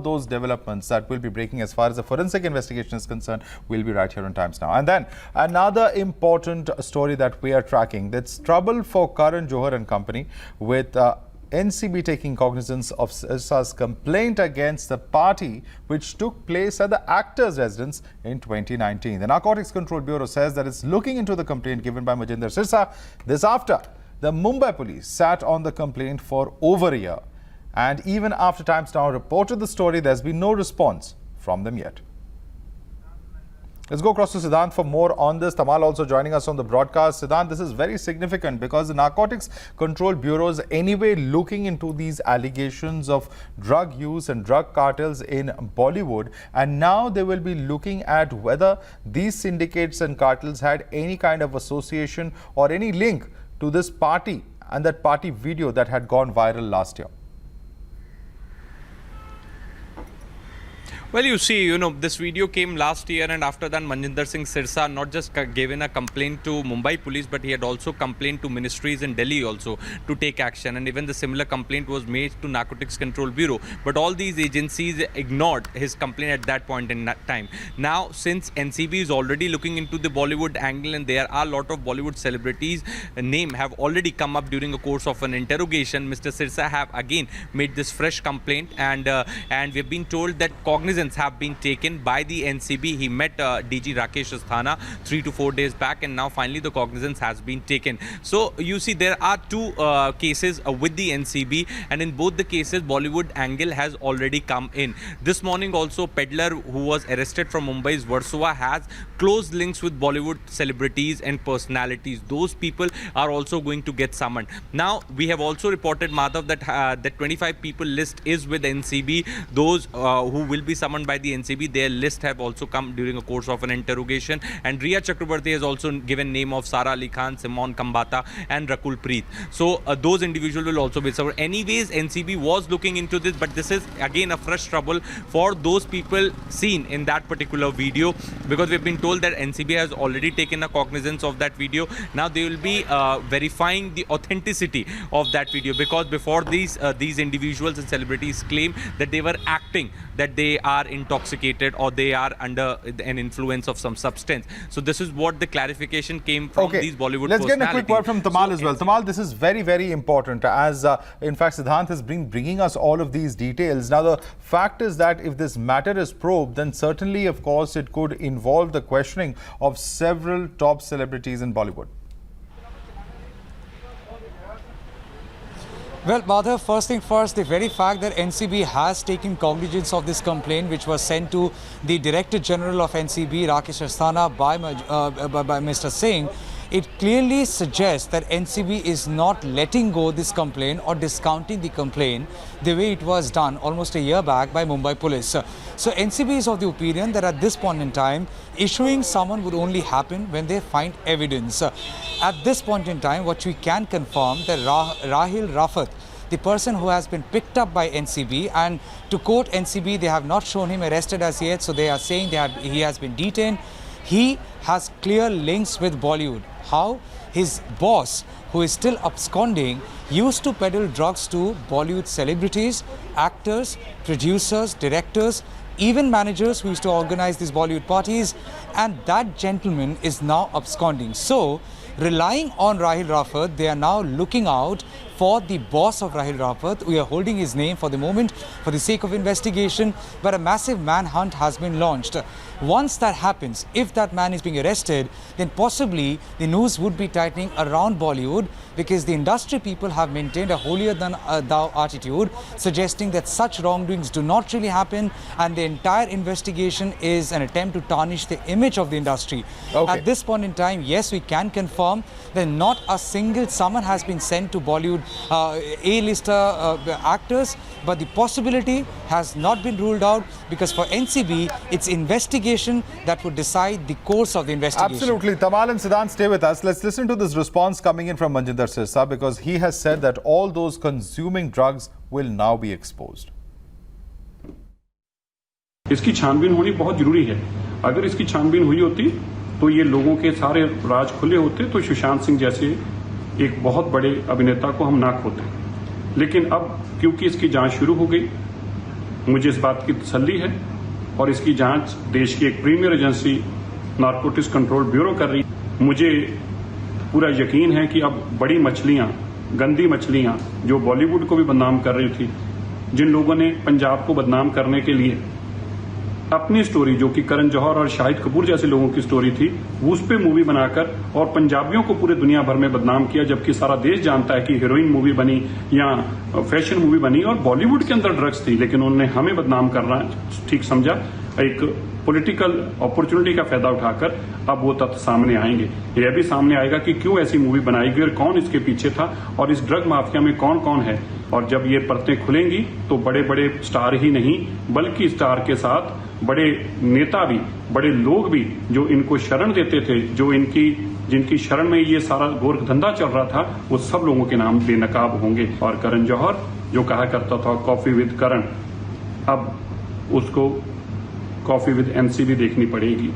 those developments that will be breaking as far as the forensic investigation is concerned will be right here on Times Now. And then another important story that we are tracking, that's trouble for Karan Johar and company, with NCB taking cognizance of Sirsa's complaint against the party which took place at the actor's residence in 2019. The Narcotics Control Bureau says that it's looking into the complaint given by Mojinder Sirsa. This after the Mumbai police sat on the complaint for over a year. And even after Times Now reported the story, there's been no response from them yet. Let's go across to Siddhant for more on this. Tamal also joining us on the broadcast. Siddhant, this is very significant because the Narcotics Control Bureau is anyway looking into these allegations of drug use and drug cartels in Bollywood. And now they will be looking at whether these syndicates and cartels had any kind of association or any link to this party and that party video that had gone viral last year. Well, you see, this video came last year, and after that, Mojinder Singh Sirsa not just given a complaint to Mumbai police, but he had also complained to ministries in Delhi also to take action. And even the similar complaint was made to Narcotics Control Bureau. But all these agencies ignored his complaint at that point in time. Now, since NCB is already looking into the Bollywood angle, and there are a lot of Bollywood celebrities' name have already come up during the course of an interrogation, Mr. Sirsa have again made this fresh complaint, and we've been told that cognizance have been taken by the NCB. He met DG Rakesh Asthana 3 to 4 days back, and now finally the cognizance has been taken. So you see, there are two cases with the NCB, and in both the cases Bollywood angle has already come in. This morning also, peddler who was arrested from Mumbai's Versova has close links with Bollywood celebrities and personalities. Those people are also going to get summoned. Now we have also reported, Madhav, that that 25 people list is with NCB. Those who will be summoned by the NCB, their list have also come during a course of an interrogation, and Riya Chakrabarti has also given name of Sara Ali Khan, Simon Kambata and Rakul Preet. So those individuals will also be served. Anyways, NCB was looking into this, but this is again a fresh trouble for those people seen in that particular video, because we've been told that NCB has already taken a cognizance of that video. Now they will be verifying the authenticity of that video, because before these individuals and celebrities claim that they were acting, that they are intoxicated or they are under an influence of some substance. So this is what the clarification came from these Bollywood Let's personalities. get a quick word from Tamal as well. Tamal, this is very, very important, as in fact Siddhant has been bringing us all of these details. Now the fact is that if this matter is probed, then certainly of course it could involve the questioning of several top celebrities in Bollywood. Well, Madhav, first thing first, the very fact that NCB has taken cognizance of this complaint, which was sent to the Director General of NCB, Rakesh Asthana, by Mr. Singh, it clearly suggests that NCB is not letting go this complaint or discounting the complaint the way it was done almost a year back by Mumbai police. So NCB is of the opinion that at this point in time, issuing someone would only happen when they find evidence. At this point in time, what we can confirm that Rahil Rafat, the person who has been picked up by NCB, and to quote NCB, they have not shown him arrested as yet, so they are saying he has been detained. He has clear links with Bollywood. How? His boss, who is still absconding, used to peddle drugs to Bollywood celebrities, actors, producers, directors, even managers who used to organize these Bollywood parties, and that gentleman is now absconding. So, relying on Rahil Rafat, they are now looking out for the boss of Rahil Rafat. We are holding his name for the moment for the sake of investigation, but a massive manhunt has been launched. Once that happens, if that man is being arrested, then possibly the news would be tightening around Bollywood, because the industry people have maintained a holier-than-thou attitude, suggesting that such wrongdoings do not really happen, and the entire investigation is an attempt to tarnish the image of the industry. At this point in time, yes, we can confirm that not a single summon has been sent to Bollywood A-lister actors, but the possibility has not been ruled out, because for NCB, it's investigation that would decide the course of the investigation. Absolutely. Tamal and Siddhant, stay with us. Let's listen to this response coming in from Mojinder Sirsa, because he has said that all those consuming drugs will now be exposed. इसकी छानबीन होनी बहुत जरूरी है. अगर इसकी छानबीन हुई होती तो ये लोगों के सारे राज खुले होते, तो सुशांत सिंह जैसे एक बहुत बड़े अभिनेता को हम ना खोते. लेकिन अब क्योंकि इसकी जांच शुरू हो गई, मुझे इस बात की तसल्ली है और इसकी जांच देश की एक premier agency Narcotics Control Bureau कर रही है। मुझे पूरा यकीन है कि अब बड़ी मछलियां, गंदी मछलियां जो बॉलीवुड को भी बदनाम कर रही थी, जिन लोगों ने पंजाब को बदनाम करने के लिए अपनी स्टोरी, जो कि करण जौहर और शाहिद कपूर जैसे लोगों की स्टोरी थी, वो उस पे मूवी बनाकर और पंजाबियों को पूरे दुनिया भर में बदनाम किया, जबकि सारा देश जानता है कि हीरोइन मूवी बनी या फैशन मूवी बनी और बॉलीवुड के अंदर ड्रग्स थी, लेकिन उन्होंने हमें बदनाम करना ठीक समझा। एक पॉलिटिकल अपॉर्चुनिटी का फायदा उठाकर अब वो तथ्य सामने आएंगे। यह भी सामने आएगा कि क्यों ऐसी मूवी बनाई गई और कौन इसके पीछे था और इस ड्रग माफिया में कौन कौन है। और जब ये परतें खुलेंगी तो बड़े बड़े स्टार ही नहीं बल्कि स्टार के साथ बड़े नेता भी, बड़े लोग भी जो इनको शरण देते थे, जो जिनकी शरण में ये सारा गोरख धंधा चल रहा था, वो सब लोगों के नाम बेनकाब होंगे। और करण जौहर जो कहा करता था कॉफी विद करण, अब उसको कॉफी विद एनसीबी देखनी पड़ेगी।